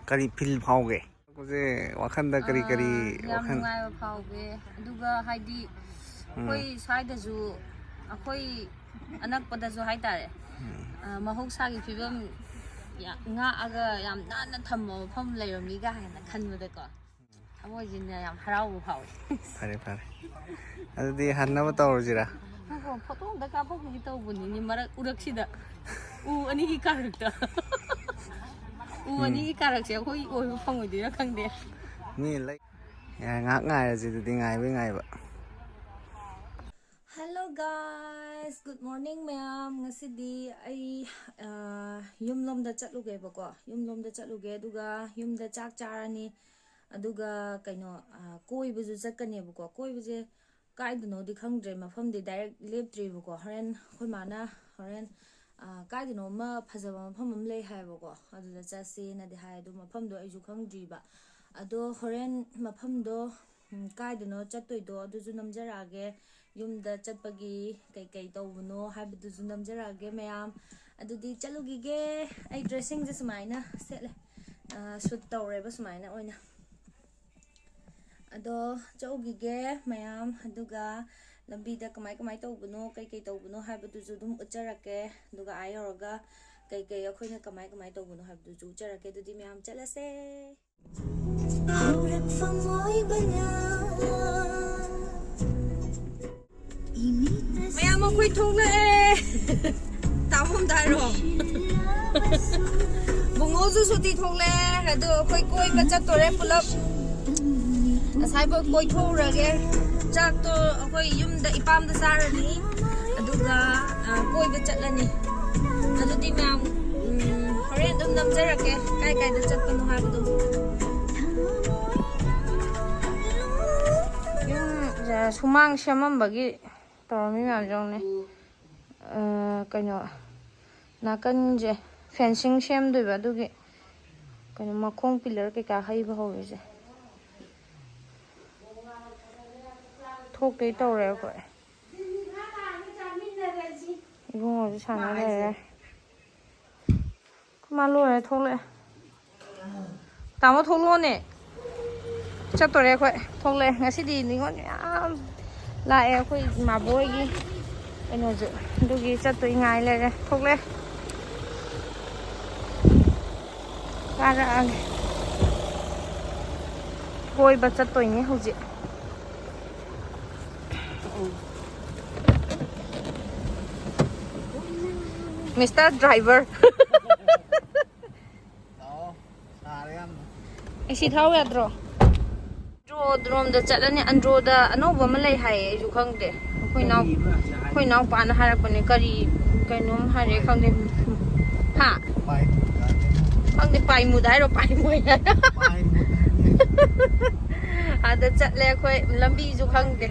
ꯀꯔꯤ ꯐꯤꯜ ꯐꯥꯎꯒꯦ ꯁꯦ ꯋꯥꯈꯟꯗ ꯀꯔꯤ ꯌꯥꯝ ꯅꯨꯡꯉꯥꯏꯕ ꯐꯥꯎꯒꯦ ꯑꯗꯨꯒ ꯍꯥꯏꯗꯤ ꯑꯩꯈꯣꯏ ꯁ꯭ꯋꯥꯏꯗꯁꯨ ꯑꯩꯈꯣꯏ ꯑꯅꯛꯄꯗꯁꯨ ꯍꯥꯏꯇꯥꯔꯦ ꯃꯍꯧꯁꯥꯒꯤ ꯐꯤꯕꯝ ꯉꯥꯛꯑꯒ ꯌꯥꯝ ꯅꯥꯟꯅ ꯊꯝꯕ ꯃꯐꯝ ꯂꯩꯔꯝꯃꯤꯒ ꯍꯥꯏꯅ ꯈꯟꯕꯗꯀꯣ ꯊꯃꯣꯏꯁꯤꯅ ꯌꯥꯝ ꯍꯔꯥꯎꯕ ꯐꯥꯎꯏ ꯐꯔꯦ ꯑꯗꯨꯗꯤ ꯍꯟꯅꯕ ꯇꯧꯔꯁꯤꯔꯥ ꯐꯣꯇꯣ ꯑꯝꯇ ꯀꯥꯞꯄꯛꯈꯤꯒꯦ ꯇꯧꯕꯅꯤꯅꯦ ꯃꯔꯛ ꯎꯔꯛꯁꯤꯗ ꯎ ꯑꯅꯤꯒꯤ ꯀꯥꯔꯛꯇ ꯎ ꯑꯅꯤꯒꯤ ꯀꯥꯔꯛꯁꯦ ꯑꯩꯈꯣꯏ ꯑꯣꯏꯕ ꯐꯪꯉꯣꯏꯗꯣꯏꯔꯥ ꯈꯪꯗꯦ ꯃꯤ ꯂꯩ ꯉꯥꯏꯍꯥꯛ ꯉꯥꯏꯔꯁꯤ ꯑꯗꯨꯗꯤ ꯉꯥꯏꯕ ꯍꯦꯜꯂꯣ ꯒꯥꯏꯁ ꯒꯨꯗ ꯃꯣꯔꯅꯤꯡ ꯃꯌꯥꯝ ꯉꯁꯤꯗꯤ ꯑꯩ ꯌꯨꯝꯂꯣꯝꯗ ꯆꯠꯂꯨꯒꯦꯕꯀꯣ ꯌꯨꯝꯂꯣꯝꯗ ꯆꯠꯂꯨꯒꯦ ꯑꯗꯨꯒ ꯌꯨꯝꯗ ꯆꯥꯛ ꯆꯥꯔꯅꯤ ꯑꯗꯨꯒ ꯀꯩꯅꯣ ꯀꯣꯏꯕꯁꯨ ꯆꯠꯀꯅꯦꯕꯀꯣ ꯀꯣꯏꯕꯁꯦ ꯀꯥꯏꯗꯅꯣꯗꯤ ꯈꯪꯗ꯭ꯔꯦ ꯃꯐꯝꯗꯤ ꯗꯥꯏꯔꯦꯛ ꯂꯦꯞꯇ꯭ꯔꯤꯕꯀꯣ ꯍꯣꯔꯦꯟ ꯑꯩꯈꯣꯏ ꯃꯥꯅ ꯍꯣꯔꯦꯟ ꯀꯥꯏꯗꯅꯣꯃ ꯐꯖꯕ ꯃꯐꯝ ꯑꯃ ꯂꯩ ꯍꯥꯏꯕꯀꯣ ꯑꯗꯨꯗ ꯆꯠꯁꯦꯅꯗꯤ ꯍꯥꯏ ꯑꯗꯣ ꯃꯐꯝꯗꯣ ꯑꯩꯁꯨ ꯈꯪꯗ꯭ꯔꯤꯕ ꯑꯗꯣ ꯍꯣꯔꯦꯟ ꯃꯐꯝꯗꯣ ꯀꯥꯏꯗꯅꯣ ꯆꯠꯇꯣꯏꯗꯣ ꯑꯗꯨꯁꯨ ꯅꯝꯖꯔꯛꯑꯒꯦ ꯌꯨꯝꯗ ꯆꯠꯄꯒꯤ ꯀꯩꯀꯩ ꯇꯧꯕꯅꯣ ꯍꯥꯏꯕꯗꯨꯁꯨ ꯅꯝꯖꯔꯛꯑꯒꯦ ꯃꯌꯥꯝ ꯑꯗꯨꯗꯤ ꯆꯠꯂꯨꯈꯤꯒꯦ ꯑꯩ ꯗ꯭ꯔꯦꯁꯤꯡꯁꯦ ꯁꯨꯃꯥꯏꯅ ꯁꯦꯠꯂꯦ ꯁꯨꯠ ꯇꯧꯔꯦꯕ ꯁꯨꯃꯥꯏꯅ ꯑꯣꯏꯅ ꯑꯗꯣ ꯆꯠꯂꯨꯈꯤꯒꯦ ꯃꯌꯥꯝ ꯑꯗꯨꯒ ꯂꯝꯕꯤꯗ ꯀꯃꯥꯏ ꯇꯧꯕꯅꯣ ꯀꯩꯀꯩ ꯇꯧꯕꯅꯣ ꯍꯥꯏꯕꯗꯨꯁꯨ ꯑꯗꯨꯝ ꯎꯠꯆꯔꯛꯀꯦ ꯑꯗꯨꯒ ꯌꯧꯔꯒ ꯀꯩꯀꯩ ꯑꯩꯈꯣꯏꯅ ꯀꯃꯥꯏ ꯇꯧꯕꯅꯣ ꯍꯥꯏꯕꯗꯨꯁꯨ ꯎꯠꯆꯔꯛꯀꯦ ꯑꯗꯨꯗꯤ ꯃꯌꯥꯝ ꯆꯠꯂꯁꯦ ꯃꯌꯥꯝ ꯑꯩꯈꯣꯏ ꯊꯣꯛꯂꯛꯑꯦ ꯇꯥꯐꯝꯗ ꯍꯥꯏꯔꯣ ꯕꯨꯡꯉꯣꯁꯨ ꯁꯨꯇꯤ ꯊꯣꯛꯂꯛꯑꯦ ꯑꯗꯣ ꯑꯩꯈꯣꯏ ꯀꯣꯏꯕ ꯆꯠꯇꯣꯔꯦ ꯄꯨꯂꯞ ꯉꯁꯥꯏꯐꯥꯎ ꯀꯣꯏꯊꯣꯛꯎꯔꯒꯦ ꯆꯥꯛꯇꯣ ꯑꯩꯈꯣꯏ ꯌꯨꯝꯗ ꯏꯄꯥꯝꯗ ꯆꯥꯔꯅꯤ ꯑꯗꯨꯒ ꯀꯣꯏꯕ ꯆꯠꯂꯅꯤ ꯑꯗꯨꯗꯤ ꯃꯌꯥꯝ ꯍꯣꯔꯦꯟ ꯑꯗꯨꯝ ꯅꯝꯖꯔꯛꯀꯦ ꯀꯥꯏꯗ ꯆꯠꯄꯅꯣ ꯍꯥꯏꯕꯗꯣ ꯌꯨꯝ ꯁꯨꯃꯥꯡ ꯁꯦꯝꯃꯝꯕꯒꯤ ꯇꯧꯔꯝꯃꯤ ꯃꯌꯥꯝ ꯌꯧꯅꯤ ꯀꯩꯅꯣ ꯅꯥꯀꯟꯁꯦ ꯐꯦꯟꯁꯤꯡ ꯁꯦꯝꯗꯣꯏꯕ ꯑꯗꯨꯒꯤ ꯀꯩꯅꯣ ꯃꯈꯣꯡ ꯄꯤꯂꯔ ꯀꯩꯀꯥ ꯍꯩꯕ ꯍꯧꯔꯤꯁꯦ ꯊꯣꯛꯇꯣꯏ ꯇꯧꯔꯦ ꯑꯩꯈꯣꯏ ꯏꯕꯨꯡꯉꯣꯁꯨ ꯁꯥꯟꯅ ꯂꯩꯔꯦ ꯃꯥ ꯂꯣꯏꯔꯦ ꯊꯣꯛꯂꯛꯑꯦ ꯇꯥꯃꯣ ꯊꯣꯛꯂꯛꯑꯣꯅꯦ ꯆꯠꯇꯣꯔꯦ ꯑꯩꯈꯣꯏ ꯊꯣꯛꯂꯛꯑꯦ ꯉꯁꯤꯗꯤ ꯅꯤꯉꯣꯜ ꯌꯥꯝ ꯂꯥꯛꯑꯦ ꯑꯩꯈꯣꯏ ꯏꯃꯥꯕꯣꯏꯒꯤ ꯀꯩꯅꯣꯁꯨ ꯑꯗꯨꯒꯤ ꯆꯠꯇꯣꯏ ꯉꯥꯏ ꯂꯩꯔꯦ ꯊꯣꯛꯂꯛꯑꯦ ꯀꯥꯔꯛꯑꯒꯦ ꯀꯣꯏꯕ ꯆꯠꯇꯣꯏꯅꯦ ꯍꯧꯖꯤꯛ ꯃꯤꯁꯇꯔ ꯗ꯭ꯔꯥꯏꯚꯔ ꯑꯦꯁꯤ ꯊꯥꯎ ꯌꯥꯗ꯭ꯔꯣ ꯑꯟꯗ꯭ꯔꯣꯗ ꯆꯠꯂꯅꯤ ꯑꯟꯗ꯭ꯔꯣꯗ ꯑꯅꯧꯕ ꯑꯃ ꯂꯩ ꯍꯥꯏꯌꯦ ꯑꯩꯁꯨ ꯈꯪꯗꯦ ꯑꯩꯈꯣꯏ ꯏꯅꯥꯎꯄꯥꯅ ꯍꯥꯏꯔꯛꯄꯅꯦ ꯀꯔꯤ ꯀꯩꯅꯣꯝ ꯍꯥꯏꯔꯛꯑꯦ ꯈꯪꯗꯦ ꯍꯥ ꯈꯪꯗꯦ ꯄꯥꯏꯃꯨꯠ ꯍꯥꯏꯔꯣ ꯄꯥꯏꯃꯨꯠ ꯍꯥꯏꯔꯣ ꯑꯗ ꯆꯠꯂꯦ ꯑꯩꯈꯣꯏ ꯂꯝꯕꯤꯁꯨ ꯈꯪꯗꯦ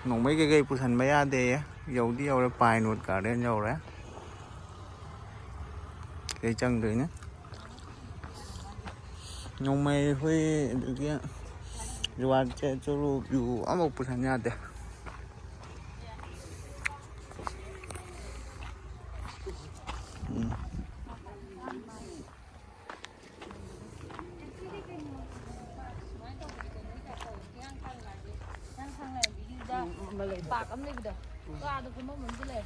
ꯅꯣꯡꯃꯩ ꯀꯩꯀꯩ ꯄꯨꯁꯟꯕ ꯌꯥꯗꯦ ꯌꯧꯗꯤ ꯌꯧꯔꯦ ꯄꯥꯏꯟꯋꯨꯠ ꯒꯥꯔꯗꯦꯟ ꯌꯧꯔꯦ ꯀꯩ ꯆꯪꯗꯣꯏꯅꯦ ꯅꯣꯡꯃꯩ ꯍꯨꯏ ꯑꯗꯒꯤ ꯖꯨꯋꯥꯔ ꯆꯨꯔꯨꯞ ꯌꯨ ꯑꯃꯐꯥꯎ ꯄꯨꯁꯟ ꯌꯥꯗꯦ ꯄꯥꯛ ꯑꯃ ꯂꯩꯕꯗꯣ ꯀꯥꯗ ꯀꯨꯝꯐꯝ ꯑꯃꯁꯨ ꯂꯩ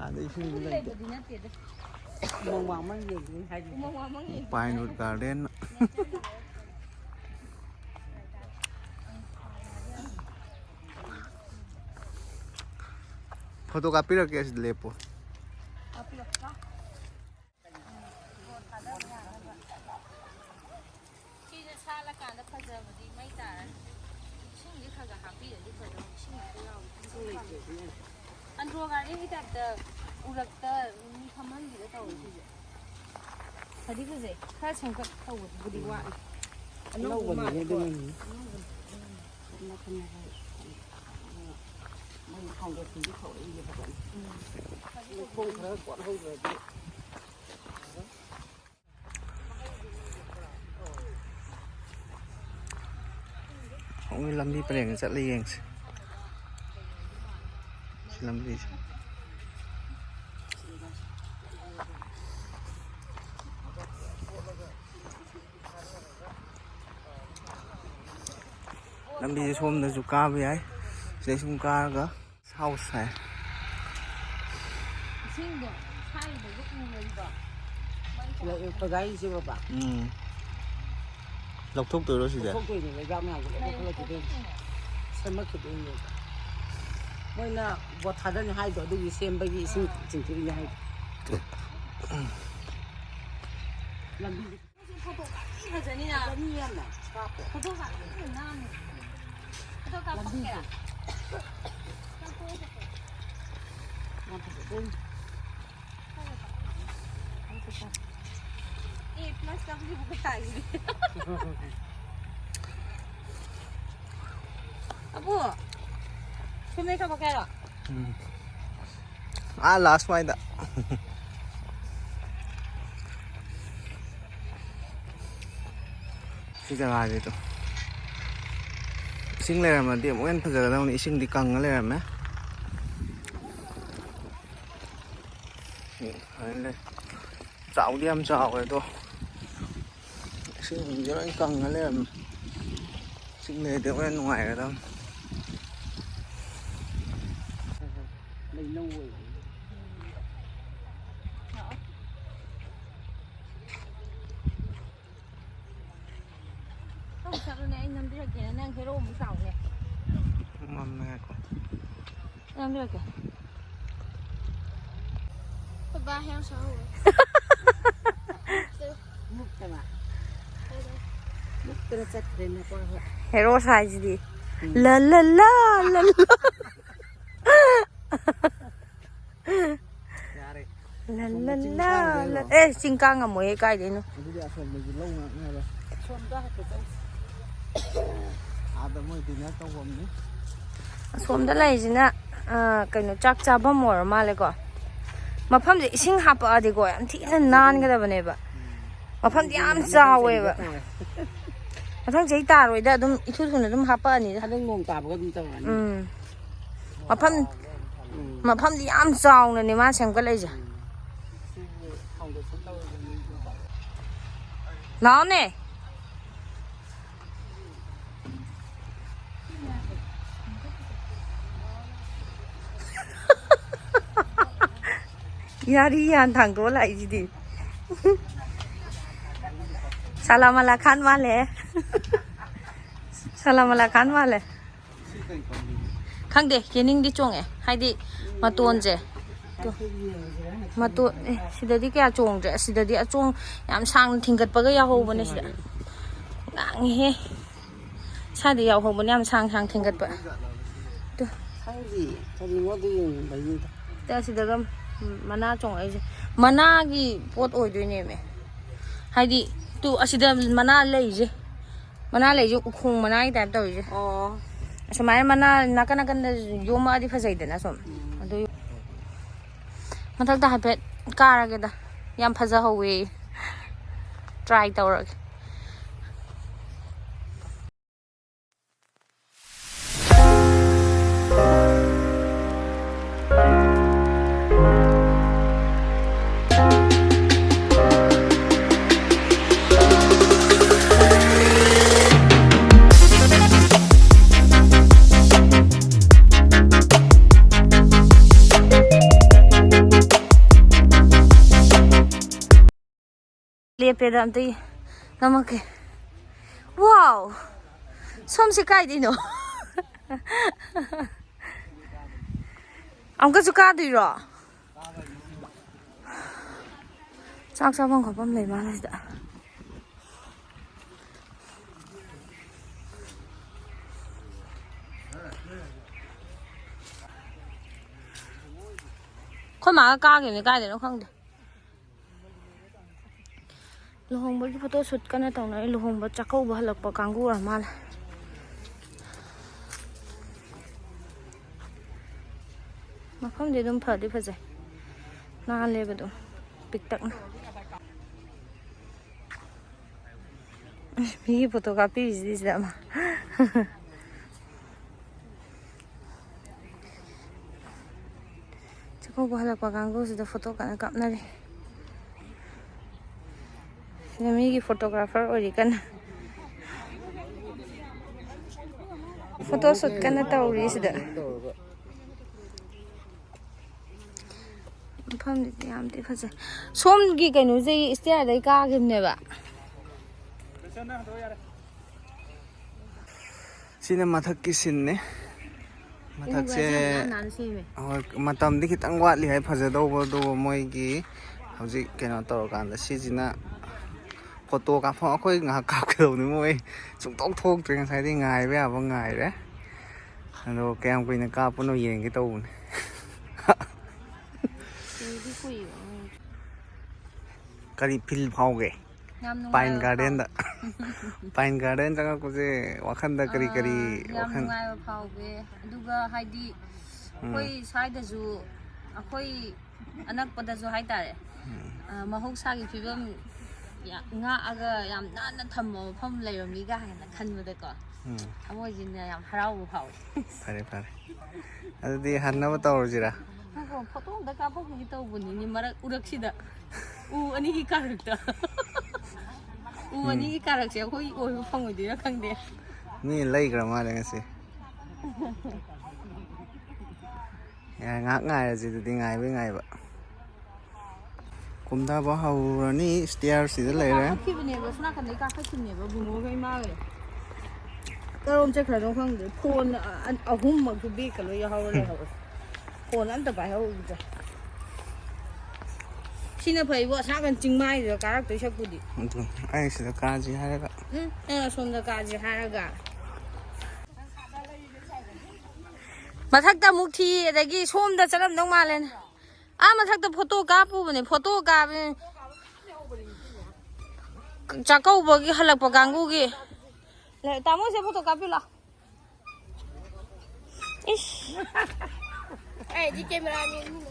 ꯑꯥꯗ ꯏꯁꯤꯡꯁꯨ ꯂꯩꯕꯗꯤ ꯅꯠꯇꯦꯗ ꯄꯥꯏꯟꯋꯨꯠ ꯒꯥꯔꯗꯦꯟ ꯐꯣꯇꯣ ꯀꯥꯞꯄꯤꯔꯛꯀꯦ ꯑꯁꯤꯗ ꯂꯦꯞꯄꯣ ꯁꯤꯁꯦ ꯁꯥꯠꯂꯀꯥꯟꯗ ꯐꯖꯕꯗꯤ ꯃꯩ ꯇꯥꯔꯅꯤ ꯏꯁꯤꯡꯁꯦ ꯈꯔ ꯍꯥꯞꯄꯤꯔꯗꯤ ꯐꯖꯕ ꯏꯁꯤꯡꯁꯨ ꯌꯥꯎꯏ ꯑꯟꯗ꯭ꯔꯣ ꯒꯥꯔꯗꯦꯟꯒꯤ ꯇꯥꯏꯞꯇ ꯎꯔꯛꯇ ꯃꯤ ꯐꯝꯍꯟꯕꯤꯗ ꯇꯧꯋꯦ ꯁꯤꯁꯦ ꯐꯗꯤ ꯐꯖꯩ ꯈꯔ ꯁꯦꯝꯒꯠ ꯇꯧꯕꯗꯨꯕꯨꯗꯤ ꯋꯥꯠꯂꯤ ꯑꯅꯧꯕ ꯃꯥꯜꯂꯦꯀꯣ ꯃꯣꯏ ꯐꯥꯎꯟꯗꯦꯁꯟꯗꯤ ꯊꯧꯔꯛꯏꯁꯦ ꯐꯖꯅ ꯂꯩꯈꯣꯝ ꯈꯔ ꯀꯣꯠꯍꯧꯗ꯭ꯔꯗꯤ ꯍꯧꯖꯤꯛ ꯂꯝꯕꯤ ꯄꯔꯦꯡꯗ ꯆꯠꯂ ꯌꯦꯡꯁꯤ ꯁꯤ ꯂꯝꯕꯤꯁꯦ ꯂꯝꯕꯤꯁꯦ ꯁꯣꯝꯗꯁꯨ ꯀꯥꯕ ꯌꯥꯏ ꯁꯤꯗꯩ ꯁꯨꯝ ꯀꯥꯔꯒ ꯍꯥꯎꯁ ꯍꯥꯏ ꯏꯁꯤꯡꯗꯣ ꯁꯥꯏꯗꯁꯨ ꯎꯔꯣꯏꯕ ꯄꯒꯥꯏꯁꯦ ꯕꯕꯥ ꯂꯧꯊꯣꯛꯇꯣꯏꯔꯣ ꯁꯤꯁꯦ ꯂꯧꯊꯣꯛꯇꯣꯏꯅꯦ ꯂꯩꯕꯥꯛ ꯃꯌꯥꯝꯁꯦ ꯂꯧꯊꯣꯛꯈꯠꯂꯛꯈꯤꯗꯣꯏꯅꯤ ꯁꯦꯝꯃꯛꯈꯤꯗꯣꯏꯅꯦꯕ ꯃꯣꯏꯅ ꯕꯣꯠ ꯊꯥꯗꯅꯤ ꯍꯥꯏꯗꯣ ꯑꯗꯨꯒꯤ ꯁꯦꯝꯕꯒꯤ ꯏꯁꯤꯡ ꯆꯤꯡꯊꯣꯛꯏꯅꯦ ꯍꯥꯏꯗꯣ ꯂꯝꯕꯤꯁꯦ ꯐꯣꯇꯣ ꯀꯥꯞꯄꯤ ꯐꯖꯅꯤꯅ ꯌꯥꯝꯅ ꯐꯣꯇꯣ ꯀꯥꯞꯄꯤ ꯅꯥꯟꯅꯤ ꯐꯣꯇꯣ ꯀꯥꯞꯄꯛꯀꯦꯔꯥ A+W ꯇꯥꯏꯅꯦ ꯑꯕꯨ ꯁꯨꯝꯃꯩ ꯀꯥꯞꯄꯛꯀꯦꯔꯣ ꯂꯥꯁ ꯋꯥꯏꯗ ꯁꯤ ꯖꯒꯥꯁꯤꯗꯣ ꯏꯁꯤꯡ ꯂꯩꯔꯝꯃꯗꯤ ꯑꯃꯨꯛ ꯍꯦꯟꯅ ꯐꯖꯒꯗꯧꯅꯤ ꯏꯁꯤꯡꯗꯤ ꯀꯪꯉ ꯂꯩꯔꯝꯃꯦ ꯆꯥꯎꯗꯤ ꯌꯥꯝ ꯆꯥꯎꯋꯦ ꯑꯗꯣ ꯏꯁꯤꯡꯁꯦ ꯂꯣꯏ ꯀꯪꯉ ꯂꯩꯔꯝꯃꯦ ꯏꯁꯤꯡ ꯂꯩꯔꯗꯤ ꯑꯃꯨꯛ ꯍꯦꯟꯅ ꯅꯨꯡꯉꯥꯏꯒꯗꯧꯅꯤ ꯂꯩꯅꯧ ꯑꯣꯏꯕ ꯆꯠꯂꯨꯅꯦ ꯑꯩ ꯅꯝꯕꯤꯔꯛꯀꯦꯅꯦ ꯅꯪ ꯍꯦꯔꯣ ꯑꯃꯨꯛ ꯁꯥꯎꯅꯦ ꯃꯝꯃꯦꯀꯣ ꯅꯝꯕꯤꯔꯛꯀꯦ Ba heo sao rồi? ꯃꯨꯛꯇꯅ ꯃꯨꯛꯇꯅ ꯆꯠꯈ꯭ꯔꯦꯅꯦ ꯀꯣ ꯍꯦꯔꯣ ꯁꯥꯏꯁꯤꯗꯤ ꯂ ꯂ ꯂ ꯂ ꯌꯥꯔꯦ ꯂ ꯂ ꯂ ꯂ ꯑꯦ ꯆꯤꯡ ꯀꯥ ꯉꯝꯃꯣꯏꯍꯦ ꯀꯥꯏꯗꯩꯅꯣ ꯑꯗꯨꯗꯤ ꯑꯁꯣꯝꯗꯁꯨ ꯂꯧ ꯉꯥꯛꯅꯔꯦ ꯁꯣꯝꯗ ꯍꯥꯏꯐꯦꯠꯇꯪ ꯑꯥꯗ ꯃꯣꯏ ꯗꯤꯅꯔ ꯇꯧꯐꯝꯅꯤ ꯑꯁꯣꯝꯗ ꯂꯩꯔꯤꯁꯤꯅ ꯀꯩꯅꯣ ꯆꯥꯛ ꯆꯥꯐꯝ ꯑꯣꯏꯔ ꯃꯥꯜꯂꯦꯀꯣ ꯃꯐꯝꯁꯦ ꯏꯁꯤꯡ ꯍꯥꯄꯛꯑꯗꯤꯀꯣ ꯌꯥꯝ ꯊꯤꯅ ꯅꯥꯟꯒꯗꯕꯅꯦꯕ ꯃꯐꯝꯗꯤ ꯌꯥꯝ ꯆꯥꯎꯋꯦꯕ ꯃꯊꯪ ꯆꯍꯤ ꯇꯥꯔꯣꯏꯗ ꯑꯗꯨꯝ ꯏꯊꯨ ꯊꯨꯅ ꯑꯗꯨꯝ ꯍꯥꯄꯛꯑꯅꯤꯗ ꯍꯟꯗꯛ ꯅꯣꯡ ꯇꯥꯕꯒ ꯑꯗꯨꯝ ꯇꯧꯔꯅꯤ ꯃꯐꯝꯗꯤ ꯌꯥꯝ ꯆꯥꯎꯅꯅꯦ ꯃꯥ ꯁꯦꯝꯒꯠꯂꯛꯏꯁꯦ ꯂꯥꯛꯑꯣꯅꯦ ꯌꯥꯔꯤ ꯌꯥꯟ ꯊꯥꯡꯗꯣꯛꯑ ꯂꯥꯛꯏꯁꯤꯗꯤ ꯁꯥꯂꯥꯃꯂꯥ ꯈꯥꯟ ꯃꯥꯜꯂꯦ ꯁꯥꯂꯥꯃꯂꯥ ꯈꯥꯟ ꯃꯥꯜꯂꯦ ꯈꯪꯗꯦ ꯌꯦꯅꯤꯡꯗꯤ ꯆꯣꯡꯉꯦ ꯍꯥꯏꯗꯤ ꯃꯇꯣꯟꯁꯦ ꯃꯇꯣꯟ ꯁꯤꯗꯗꯤ ꯀꯌꯥ ꯆꯣꯡꯗ꯭ꯔꯦ ꯑꯁꯤꯗꯗꯤ ꯑꯆꯣꯡ ꯌꯥꯝ ꯁꯥꯡꯅ ꯊꯤꯡꯒꯠꯄꯒ ꯌꯥꯎꯍꯧꯕꯅꯦ ꯁꯤꯗ ꯉꯥꯡꯉꯤꯍꯦ ꯁ꯭ꯋꯥꯏꯗ ꯌꯥꯎꯍꯧꯕꯅꯦ ꯌꯥꯝ ꯁꯥꯡ ꯊꯤꯡꯒꯠꯄ ꯈꯪꯗꯦ ꯀꯔꯤꯅꯣꯗꯣ ꯌꯦꯡꯅꯤꯡꯕꯩꯅꯤꯗ ꯑꯁꯤꯗꯒ ꯃꯅꯥ ꯆꯣꯡꯉꯛꯏꯁꯦ ꯃꯅꯥꯒꯤ ꯄꯣꯠ ꯑꯣꯏꯗꯣꯏꯅꯦꯃꯦ ꯍꯥꯏꯗꯤ ꯑꯁꯤꯗ ꯃꯅꯥ ꯂꯩꯁꯦ ꯎꯈꯣꯡ ꯃꯅꯥꯒꯤ ꯇꯥꯏꯞ ꯇꯧꯔꯤꯁꯦ ꯑꯣ ꯑꯁꯨꯃꯥꯏꯅ ꯃꯅꯥ ꯅꯥꯀꯟ ꯅꯥꯀꯟꯗ ꯌꯣꯝꯃꯛꯑꯗꯤ ꯐꯖꯩꯗꯅ ꯁꯨꯝ ꯑꯗꯨ ꯃꯊꯛꯇ ꯍꯥꯏꯐꯦꯠ ꯀꯥꯔꯒꯦꯗ ꯌꯥꯝ ꯐꯖꯍꯧꯋꯦ ꯇ꯭ꯔꯥꯏ ꯇꯧꯔꯒꯦ ꯂꯦꯞꯄꯦꯗ ꯑꯝꯇ ꯅꯝꯃꯛꯀꯦ ꯋꯥꯎ ꯁꯣꯝꯁꯦ ꯀꯥꯏꯗꯩꯅꯣ ꯑꯃꯨꯛꯀꯁꯨ ꯀꯥꯗꯣꯏꯔꯣ ꯆꯥꯛ ꯆꯥꯐꯝ ꯈꯣꯠꯐꯝ ꯂꯩ ꯃꯥꯜꯂꯦ ꯁꯤꯗ ꯑꯩꯈꯣꯏ ꯃꯥꯒ ꯀꯥꯈꯤꯕꯅꯤ ꯀꯥꯏꯗꯅꯣ ꯈꯪꯗꯦ ꯂꯨꯍꯣꯡꯕꯒꯤ ꯐꯣꯇꯣ ꯁꯨꯠ ꯀꯟꯅ ꯇꯧꯅꯔꯤ ꯂꯨꯍꯣꯡꯕ ꯆꯥꯛꯀꯧꯕ ꯍꯜꯂꯛꯄ ꯀꯥꯡꯕꯨ ꯑꯣꯏꯔ ꯃꯥꯜꯂꯦ ꯃꯐꯝꯗꯤ ꯑꯗꯨꯝ ꯐꯗꯤ ꯐꯖꯩ ꯅꯥꯜꯂꯦꯕ ꯑꯗꯨꯝ ꯄꯤꯛꯇꯛꯅ ꯃꯤꯒꯤ ꯐꯣꯇꯣ ꯀꯥꯞꯄꯤꯔꯤꯁꯤꯗꯤ ꯁꯤꯗ ꯑꯃ ꯆꯥꯛꯀꯧꯕ ꯍꯜꯂꯛꯄ ꯀꯥꯡꯕꯨꯁꯤꯗ ꯐꯣꯇꯣ ꯀꯟꯅ ꯀꯥꯞꯅꯔꯤ ꯁꯤꯗ ꯃꯤꯒꯤ ꯐꯣꯇꯣꯒ꯭ꯔꯥꯐꯔ ꯑꯣꯏꯔꯤ ꯀꯟꯅ ꯐꯣꯇꯣ ꯁꯨꯠ ꯀꯟꯅ ꯇꯧꯔꯤ ꯁꯤꯗ ꯃꯐꯝꯗꯨꯗꯤ ꯌꯥꯝꯗꯤ ꯐꯖꯩ ꯁꯣꯝꯒꯤ ꯀꯩꯅꯣꯁꯦ ꯏꯁꯇꯤꯌꯥꯔꯗꯩ ꯀꯥꯈꯤꯕꯅꯦꯕ ꯁꯤꯅ ꯃꯊꯛꯀꯤ ꯁꯤꯟꯅꯦ ꯃꯊꯛꯁꯦ ꯅꯥꯟꯅ ꯁꯦꯝꯃꯦ ꯍꯣꯏ ꯃꯇꯝꯗꯤ ꯈꯤꯇꯪ ꯋꯥꯠꯂꯤ ꯍꯥꯏ ꯐꯖꯗꯧꯕ ꯑꯗꯨꯕꯨ ꯃꯣꯏꯒꯤ ꯍꯧꯖꯤꯛ ꯀꯩꯅꯣ ꯇꯧꯔꯀꯥꯟꯗ ꯁꯤꯁꯤꯅ ꯐꯣꯇꯣ ꯀꯥꯞꯐꯝ ꯑꯩꯈꯣꯏ ꯉꯥꯏꯍꯥꯛ ꯀꯥꯞꯀꯗꯧꯅꯤ ꯃꯣꯏ ꯁꯨꯡꯇꯣꯛ ꯊꯣꯛꯇ꯭ꯔꯦ ꯉꯁꯥꯏꯗꯩ ꯉꯥꯏꯕ ꯌꯥꯕ ꯉꯥꯏꯔꯦ ꯑꯗꯣ ꯀꯌꯥꯝ ꯀꯨꯏꯅ ꯀꯥꯞꯄꯅꯣ ꯌꯦꯡꯒꯦ ꯇꯧꯕꯅꯦ ꯀꯔꯤ ꯐꯤꯜ ꯐꯥꯎꯒꯦ ꯄꯥꯏꯟ ꯒꯥꯔꯗꯦꯟꯗ ꯄꯥꯏꯟ ꯒꯥꯔꯗꯦꯟ ꯆꯪꯉꯛꯄꯁꯦ ꯋꯥꯈꯟꯗ ꯀꯔꯤ ꯌꯥꯝ ꯋꯥꯈꯜ ꯅꯨꯡꯉꯥꯏꯕ ꯐꯥꯎꯋꯦ ꯑꯗꯨꯒ ꯍꯥꯏꯗꯤ ꯑꯩꯈꯣꯏ ꯁ꯭ꯋꯥꯏꯗꯁꯨ ꯑꯩꯈꯣꯏ ꯑꯅꯛꯄꯗꯁꯨ ꯍꯥꯏꯇꯥꯔꯦ ꯃꯍꯧꯁꯥꯒꯤ ꯐꯤꯕꯝ ꯉꯥꯛꯑꯒ ꯌꯥꯝ ꯅꯥꯟꯅ ꯊꯝꯕ ꯃꯐꯝ ꯂꯩꯔꯝꯃꯤꯒ ꯍꯥꯏꯅ ꯈꯟꯕꯗꯀꯣ ꯊꯃꯣꯏꯁꯤꯅ ꯌꯥꯝ ꯍꯔꯥꯎꯕ ꯐꯥꯎꯋꯦ ꯐꯔꯦ ꯐꯔꯦ ꯑꯗꯨꯗꯤ ꯍꯟꯅꯕ ꯇꯧꯔꯁꯤꯔꯥ ꯐꯣꯇꯣ ꯑꯝꯇ ꯀꯥꯞꯄꯛꯈꯤꯒꯦ ꯇꯧꯕꯅꯤꯅꯦ ꯃꯔꯛ ꯎꯔꯛꯁꯤꯗ ꯎ ꯑꯅꯤꯒꯤ ꯀꯥꯔꯛꯇ ꯎ ꯑꯅꯤꯒꯤ ꯀꯥꯔꯛꯁꯦ ꯑꯩꯈꯣꯏ ꯑꯣꯏꯕ ꯐꯪꯉꯣꯏꯗꯣꯏꯔꯥ ꯈꯪꯗꯦ ꯃꯤ ꯂꯩꯈ꯭ꯔ ꯃꯥꯜꯂꯦ ꯉꯁꯤ ꯉꯥꯏꯍꯥꯛ ꯉꯥꯏꯔꯁꯤ ꯑꯗꯨꯗꯤ ꯉꯥꯏꯕ ꯀꯨꯝꯊꯕ ꯍꯧꯔꯅꯤ ꯏꯁꯇꯤꯌꯥꯔꯁꯤꯗ ꯂꯩꯔꯦ ꯀꯥꯈꯠꯈꯤꯕꯅꯦꯕ ꯁꯣꯝ ꯅꯥꯀꯟꯗꯩ ꯀꯥꯈꯠꯈꯤꯕꯅꯦꯕ ꯕꯨꯡꯉꯣꯒ ꯏꯃꯥꯒ ꯀꯔꯣꯝ ꯆꯠꯈ꯭ꯔꯅꯣ ꯈꯪꯗꯦ ꯐꯣꯟ ꯑꯍꯨꯝꯃꯛꯁꯨ ꯕꯦꯒꯀ ꯂꯣꯏ ꯌꯥꯎꯍꯧꯔ ꯂꯩꯍꯧꯔꯦ ꯐꯣꯟ ꯑꯝꯇ ꯄꯥꯏꯍꯧꯗ꯭ꯔꯦ ꯁꯤꯅ ꯐꯩꯕꯣ ꯑꯁꯥꯀꯟ ꯆꯤꯡꯃꯥꯏꯗꯨꯗ ꯀꯥꯔꯛꯇꯣꯏ ꯁꯛꯄꯨꯗꯤ ꯑꯗꯨ ꯑꯩ ꯁꯤꯗ ꯀꯥꯁꯤ ꯍꯥꯏꯔꯒ ꯅꯪ ꯑꯁꯣꯝꯗ ꯀꯥꯁꯦ ꯍꯥꯏꯔꯒ ꯃꯊꯛꯇ ꯑꯃꯨꯛ ꯊꯤ ꯑꯗꯒꯤ ꯁꯣꯝꯗ ꯆꯠꯂꯝꯗꯧ ꯃꯥꯜꯂꯦꯅꯦ ꯃꯊꯛꯇ ꯐꯣꯇꯣ ꯀꯥꯞꯄꯨꯕꯅꯦ ꯐꯣꯇꯣ ꯀꯥꯞꯄꯅꯦ ꯆꯥꯛꯀꯧꯕꯒꯤ ꯍꯜꯂꯛꯄ ꯀꯥꯡꯕꯨꯒꯤ ꯇꯥꯃꯣꯁꯦ ꯐꯣꯇꯣ ꯀꯥꯞꯄꯤꯌꯨ ꯂꯥꯎ 이씨. 에이, 니 게임을 하면.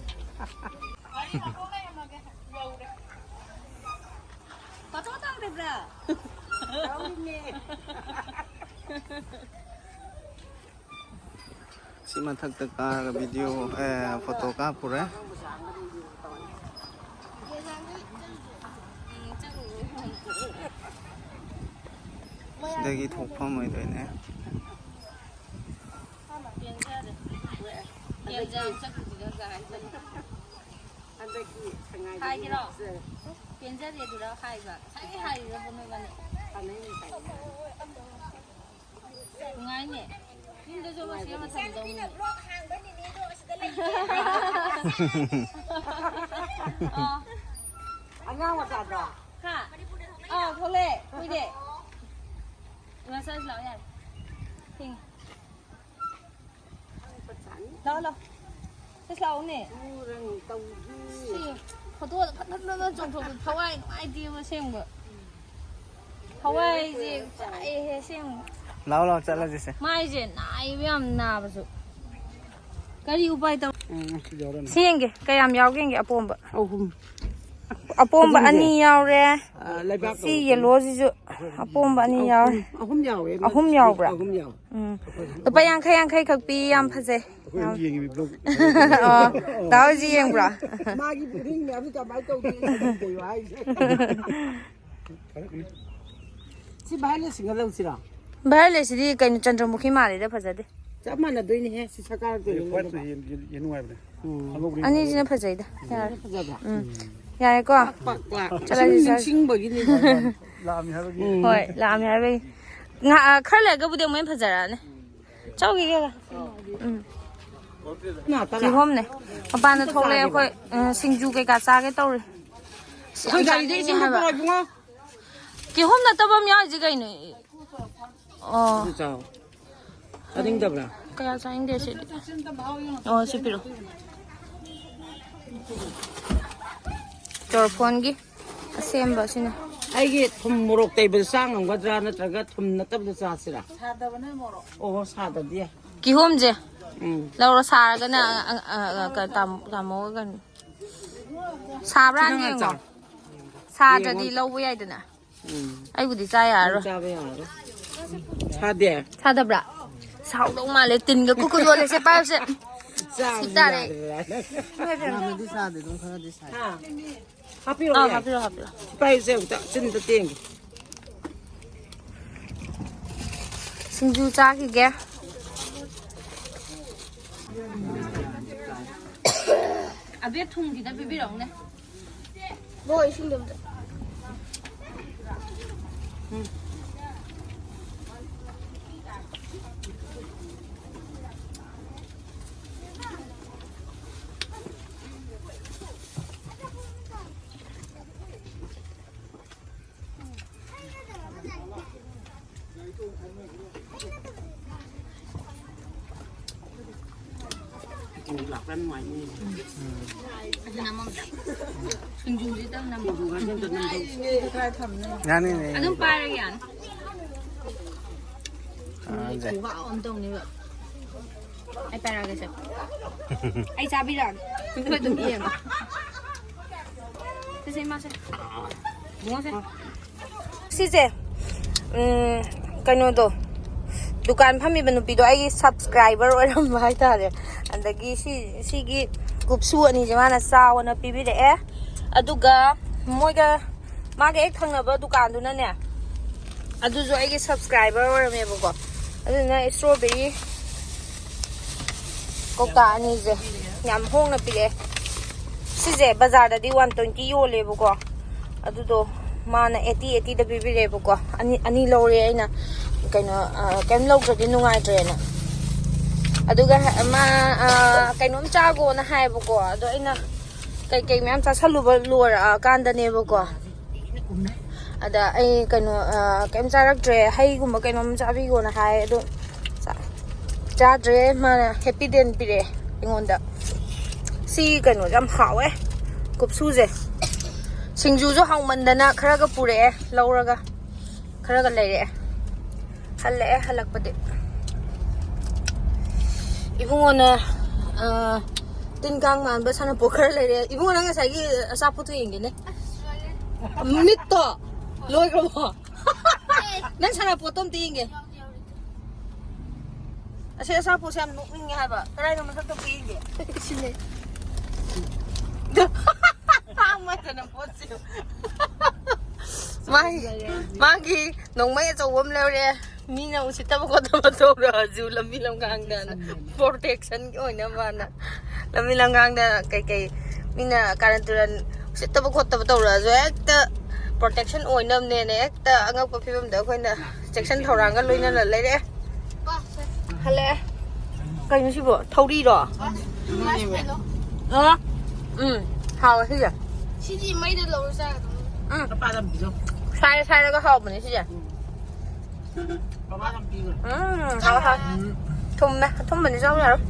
맞췄다 그랬어. ꯁꯤ ꯃꯊꯛꯇ ꯀꯥꯔꯒ ꯚꯤꯗꯤꯑꯣ ꯐꯣꯇꯣ ꯀꯥꯞꯄꯨꯔꯦ ꯁꯤꯗꯒꯤ ꯊꯣꯛꯐꯝ ꯑꯣꯏꯗꯣꯏꯅꯦ ꯅꯨꯡꯉꯥꯏꯅꯦ ꯌꯨꯝꯗꯁꯨ ꯃꯁꯤ ꯑꯃ ꯊꯝꯗꯧꯅꯦ ꯑꯉꯥꯡ ꯃꯆꯥꯗꯣ ꯍꯥ ꯊꯣꯛꯂꯛꯑꯦ ꯀꯨꯏꯔꯦ ꯉꯁꯥꯏ ꯂꯥꯛꯑꯣ ꯌꯥꯔꯦ ꯊꯦꯡꯉꯦ ꯂꯥꯛꯑꯣ ꯁꯤꯁ ꯂꯥꯛꯑꯣꯅꯦ ꯁꯤ ꯐꯣꯇꯣꯗ ꯐꯠ ꯆꯣꯡꯊꯣꯛꯄ ꯊꯋꯥꯏ ꯅꯨꯡꯉꯥꯏꯇꯦꯕ ꯑꯁꯦꯡꯕ ꯊꯋꯥꯏꯁꯦ ꯆꯥꯛꯑꯦꯍꯦ ꯑꯁꯦꯡꯕ ꯂꯥꯛꯑꯣ ꯆꯠꯂꯁꯤꯁꯦ ꯃꯥꯏꯁꯦ ꯅꯥꯏꯕ ꯌꯥꯝ ꯅꯥꯕꯁꯨ ꯀꯔꯤ ꯎꯄꯥꯏ ꯇꯧ ꯁꯤ ꯌꯦꯡꯒꯦ ꯀꯌꯥꯝ ꯌꯥꯎꯒꯦ ꯌꯦꯡꯒꯦ ꯑꯄꯣꯝꯕ ꯑꯄꯣꯝꯕ 2 ꯌꯥꯎꯔꯦ ꯁꯤ ꯌꯦꯜꯂꯣꯁꯤꯁꯨ ꯑꯄꯣꯝꯕ 2 ꯌꯥꯎꯔꯦ 3 ꯌꯥꯎꯋꯦ 3 ꯌꯥꯎꯕ꯭ꯔꯥ 3 ꯌꯥꯎꯋꯦ ꯂꯨꯄꯥ 50 ꯈꯛ ꯄꯤ ꯌꯥꯝ ꯐꯖꯩ ꯗꯥꯎꯖꯤ ꯌꯦꯡꯕ꯭ꯔꯥ ꯃꯥꯒꯤ ꯕꯨꯗꯤꯡ ꯃꯌꯥꯝꯁꯤ ꯀꯃꯥꯏꯅ ꯇꯧꯗꯣꯏꯅꯣ ꯍꯥꯏꯁꯦ ꯁꯤ ꯚꯥꯏꯔꯦꯜꯁꯤꯡꯒ ꯂꯧꯁꯤꯔꯣ ꯚꯥꯏꯔꯦꯜꯁꯤꯗꯤ ꯀꯩꯅꯣ ꯆꯟꯗ꯭ꯔꯃꯨꯈꯤ ꯃꯥꯜꯂꯤꯗ ꯐꯖꯗꯦ ꯆꯞ ꯃꯥꯟꯅꯗꯣꯏꯅꯦꯍꯦ ꯁꯤ ꯅꯨꯡꯉꯥꯏꯕꯅꯦ ꯑꯅꯤꯁꯤꯅ ꯐꯖꯩꯗ ꯌꯥꯔꯦ ꯐꯖꯕ꯭ꯔꯥ ꯌꯥꯔꯦꯀꯣ ꯆꯠꯂꯁꯤ ꯅꯤꯡꯁꯤꯡꯕꯒꯤꯅꯤ ꯂꯥꯛꯑꯝꯃꯤ ꯍꯥꯏꯕꯒꯤ ꯍꯣꯏ ꯂꯥꯛꯑꯝꯃꯦ ꯍꯥꯏꯕꯒꯤ ꯈꯔ ꯂꯩꯔꯒꯕꯨꯗꯤ ꯑꯃꯨꯛ ꯍꯦꯟꯅ ꯐꯖꯔꯛꯑꯅꯤ ꯆꯧꯈꯤꯒꯦꯒ ꯀꯤꯍꯣꯝꯅꯦ ꯃꯄꯥꯟꯗ ꯊꯣꯛꯂꯛꯑꯦ ꯑꯩꯈꯣꯏ ꯁꯤꯡꯖꯨ ꯀꯩꯀꯥ ꯆꯥꯒꯦ ꯇꯧꯔꯤ ꯌꯥꯝ ꯆꯥꯅꯤꯡꯉꯦ ꯍꯥꯏꯕ ꯀꯤꯍꯣꯝ ꯅꯠꯇꯕ ꯑꯃ ꯌꯥꯎꯔꯤꯁꯤ ꯀꯩꯅꯣ ꯑꯣ ꯆꯥꯅꯤꯡꯗꯕ꯭ꯔꯥ kaya sayang din siya. Oh, si Piro. ꯆꯣꯔꯐꯣꯟꯒꯤ ꯑꯁꯦꯝꯕꯁꯤꯅ ꯑꯩꯒꯤ ꯊꯨꯝ ꯃꯣꯔꯣꯛ ꯇꯩꯕꯗ ꯆꯥ ꯉꯝꯒꯗ꯭ꯔꯥ ꯅꯠꯇ꯭ꯔꯒ ꯊꯨꯝ ꯅꯠꯇꯕꯗ ꯆꯥꯁꯤꯔꯥ ꯑꯣ ꯁꯥꯗꯗꯤ ꯀꯤꯍꯣꯝꯁꯦ ꯎꯝ ꯂꯧꯔ ꯁꯥꯔꯒꯅ ꯇꯥꯃꯣꯒ ꯁꯥꯕ꯭ꯔꯥꯅ ꯌꯦꯡꯉꯣ ꯁꯥꯗ꯭ꯔꯗꯤ ꯂꯧꯕ ꯌꯥꯏꯗꯅ ꯑꯩꯕꯨꯗꯤ ꯆꯥ ꯌꯥꯔꯔꯣꯏ ꯆꯥꯕ ꯌꯥꯔꯣꯏ ꯁꯥꯗꯦ ꯁꯥꯗꯕ꯭ꯔꯥ ꯁꯥꯎꯗꯧ ꯃꯥꯜꯂꯦ ꯇꯤꯟꯒ ꯀꯨꯀꯨ ꯌꯣꯜꯂꯦꯁꯦ ꯄꯥꯏꯕꯁꯦ ꯆꯥꯕꯗꯤ ꯇꯥꯔꯦ ꯌꯥꯗ꯭ꯔꯦ ꯌꯥꯝꯅꯗꯤ ꯁꯥꯗꯦ ꯑꯗꯨꯝ ꯈꯔꯗꯤ ꯁꯥꯏ ꯍꯥꯞꯄꯤꯔꯣ ꯑꯥ ꯌꯥꯏ ꯍꯥꯞꯄꯤꯔꯣ ꯍꯥꯞꯄꯤꯔꯣ ꯄꯥꯏꯁꯦ ꯑꯃꯨꯛꯇ ꯆꯤꯟꯗ ꯇꯦꯡꯒꯦ ꯁꯤꯡꯖꯨ ꯆꯥꯈꯤꯒꯦ ꯑꯕꯦ ꯊꯨꯝꯈꯤꯇ ꯄꯤꯕꯤꯔꯛꯎꯅꯦ ꯕꯣꯏ ꯏꯁꯤꯡꯗꯣ ꯑꯝꯇ ꯂꯥꯛꯄ ꯅꯨꯡꯉꯥꯏꯅꯤ ꯁꯤꯡꯖꯨꯁꯤꯗꯪ ꯅꯝꯃꯣ ꯌꯥꯅꯤꯅꯦ ꯑꯗꯨꯝ ꯄꯥꯏꯔꯒ ꯌꯥꯅꯤ ꯀꯥꯟꯁꯦ ꯈꯨꯍꯥꯎ ꯑꯃ ꯇꯧꯅꯦꯕ ꯑꯩ ꯄꯥꯏꯔꯛꯑꯒꯦꯁꯦ ꯑꯩ ꯆꯥꯕꯤꯔꯛꯑꯒꯦ ꯅꯣꯏ ꯑꯗꯨꯝ ꯌꯦꯡꯉꯣ ꯁꯤꯁꯦ ꯏꯃꯥꯁꯦ ꯏꯕꯨꯡꯉꯣꯁꯦ ꯁꯤꯁꯦ ꯀꯩꯅꯣꯗꯣ ꯗꯨꯀꯥꯟ ꯐꯝꯃꯤꯕ ꯅꯨꯄꯤꯗꯣ ꯑꯩꯒꯤ ꯁꯕꯁꯀ꯭ꯔꯥꯏꯕꯔ ꯑꯣꯏꯔꯝꯕ ꯍꯥꯏꯇꯥꯔꯦ ꯑꯗꯒꯤ ꯁꯤꯒꯤ ꯀꯨꯞꯁꯨ ꯑꯅꯤꯁꯦ ꯃꯥꯅ ꯆꯥꯎꯅ ꯄꯤꯕꯤꯔꯛꯑꯦ ꯑꯗꯨꯒ ꯃꯥꯒ ꯍꯦꯛ ꯊꯪꯅꯕ ꯗꯨꯀꯥꯟꯗꯨꯅꯅꯦ ꯑꯗꯨꯁꯨ ꯑꯩꯒꯤ ꯁꯕꯁꯀ꯭ꯔꯥꯏꯕꯔ ꯑꯣꯏꯔꯝꯃꯦꯕꯀꯣ ꯑꯗꯨꯗꯨꯅ ꯏꯁꯇ꯭ꯔꯣꯕꯦꯔꯤ ꯀꯧꯇꯥ ꯑꯅꯤꯁꯦ ꯌꯥꯝ ꯍꯣꯡꯅ ꯄꯤꯔꯛꯑꯦ ꯁꯤꯁꯦ ꯕꯖꯥꯔꯗꯗꯤ 120 ꯌꯣꯜꯂꯦꯕꯀꯣ ꯑꯗꯨꯗꯣ ꯃꯥꯅ 80-80ꯗ ꯄꯤꯕꯤꯔꯛꯑꯦꯕꯀோ ꯑꯅꯤ ꯂꯧꯔꯦ ꯑꯩꯅ ꯀꯩꯝ ꯂꯧꯗ꯭ꯔꯗꯤ ꯅꯨꯡꯉꯥꯏꯇ꯭ꯔꯦꯅ ꯑꯗꯨꯒ ꯃꯥ ꯀꯩꯅꯣꯝ ꯆꯥꯒꯣꯅ ꯍꯥꯏꯌꯦꯕꯀꯣ ꯑꯗꯣ ꯑꯩꯅ ꯀꯩꯀꯩ ꯃꯌꯥꯝ ꯆꯥꯁꯜꯂꯨꯕ ꯂꯣꯏꯔꯛꯑꯀꯥꯟꯗꯅꯦꯕꯀꯣ ꯑꯗ ꯑꯩ ꯀꯩꯝ ꯆꯥꯔꯛꯇ꯭ꯔꯦ ꯍꯩꯒꯨꯝꯕ ꯀꯩꯅꯣꯝ ꯆꯥꯕꯤꯒꯣꯅ ꯍꯥꯏ ꯑꯗꯣ ꯆꯥꯗ꯭ꯔꯦ ꯃꯥꯅ ꯍꯦꯄꯤꯗꯦꯟ ꯄꯤꯔꯛꯑꯦ ꯑꯩꯉꯣꯟꯗ ꯁꯤ ꯀꯩꯅꯣꯁꯦ ꯌꯥꯝ ꯍꯥꯎꯋꯦ ꯀꯨꯞꯁꯨꯁꯦ ꯁꯤꯡꯖꯨꯁꯨ ꯍꯥꯎꯃꯟꯗꯅ ꯈꯔꯒ ꯄꯨꯔꯛꯑꯦ ꯂꯧꯔꯒ ꯈꯔꯒ ꯂꯩꯔꯛꯑꯦ ꯍꯜꯂꯛꯄꯗꯤ ꯏꯕꯨꯡꯉꯣꯅ ꯇꯤꯟ ꯀꯥꯡ ꯃꯥꯟꯕ ꯁꯥꯟꯅꯄꯣꯠ ꯈꯔ ꯂꯩꯔꯛꯑꯦ ꯏꯕꯨꯡꯉꯣ ꯅꯪ ꯉꯁꯥꯏꯒꯤ ꯑꯆꯥꯄꯣꯠꯇꯣ ꯌꯦꯡꯒꯦꯅꯦ ꯃꯤꯠꯇꯣ ꯂꯣꯏꯈ꯭ꯔꯕꯣ ꯅꯪ ꯁꯥꯟꯅꯄꯣꯠꯇꯣ ꯑꯝꯇ ꯌꯦꯡꯒꯦ ꯑꯁꯤ ꯑꯆꯥꯄꯣꯠꯁꯦ ꯌꯥꯝ ꯅꯣꯛꯅꯤꯡꯉꯦ ꯍꯥꯏꯕ ꯀꯗꯥꯏꯗ ꯃꯊꯛꯇ ꯌꯦꯡꯒꯦ ꯁꯤꯅꯦ ꯃꯥꯒꯤ ꯅꯣꯡꯃꯩ ꯑꯆꯧꯕ ꯑꯃ ꯂꯧꯔꯛꯑꯦ ꯃꯤꯅ ꯎꯁꯤꯠꯇꯕ ꯈꯣꯠꯇꯕ ꯇꯧꯔꯛꯑꯁꯨ ꯂꯝꯕꯤ ꯂꯝꯒꯥꯡꯗ ꯄ꯭ꯔꯣꯇꯦꯛꯁꯟꯒꯤ ꯑꯣꯏꯅ ꯃꯥꯅ ꯂꯝꯕꯤ ꯂꯝꯒꯥꯡꯗ ꯀꯩꯀꯩ ꯃꯤꯅ ꯀꯥꯔꯟ ꯇꯨꯔꯟ ꯎꯁꯤꯠꯇꯕ ꯈꯣꯠꯇꯕ ꯇꯧꯔꯛꯑꯁꯨ ꯍꯦꯛꯇ ꯄ꯭ꯔꯣꯇꯦꯛꯁꯟ ꯑꯣꯏꯅꯕꯅꯦꯅ ꯍꯦꯛꯇ ꯑꯉꯛꯄ ꯐꯤꯕꯝꯗ ꯑꯩꯈꯣꯏꯅ ꯆꯦꯛꯁꯤꯟ ꯊꯧꯔꯥꯡꯒ ꯂꯣꯏꯅꯅ ꯂꯩꯔꯛꯑꯦ ꯍꯜꯂꯛꯑꯦ ꯀꯩꯅꯣ ꯁꯤꯕꯣ ꯊꯧꯔꯤꯔꯣ ꯍꯥꯎꯋꯦ ꯁꯤꯁꯦ ꯁꯤꯗꯤ ꯃꯩꯗ ꯂꯧꯔ ꯆꯥꯒꯗꯕꯅꯤ ꯁꯥꯏꯔꯒ ꯍꯥꯎꯕꯅꯦ ꯁꯤꯁꯦ ꯍꯥꯎꯋꯦ ꯊꯨꯝꯃꯦ ꯑꯊꯨꯝꯕꯅꯤ ꯆꯥꯎ ꯌꯥꯔꯣꯏ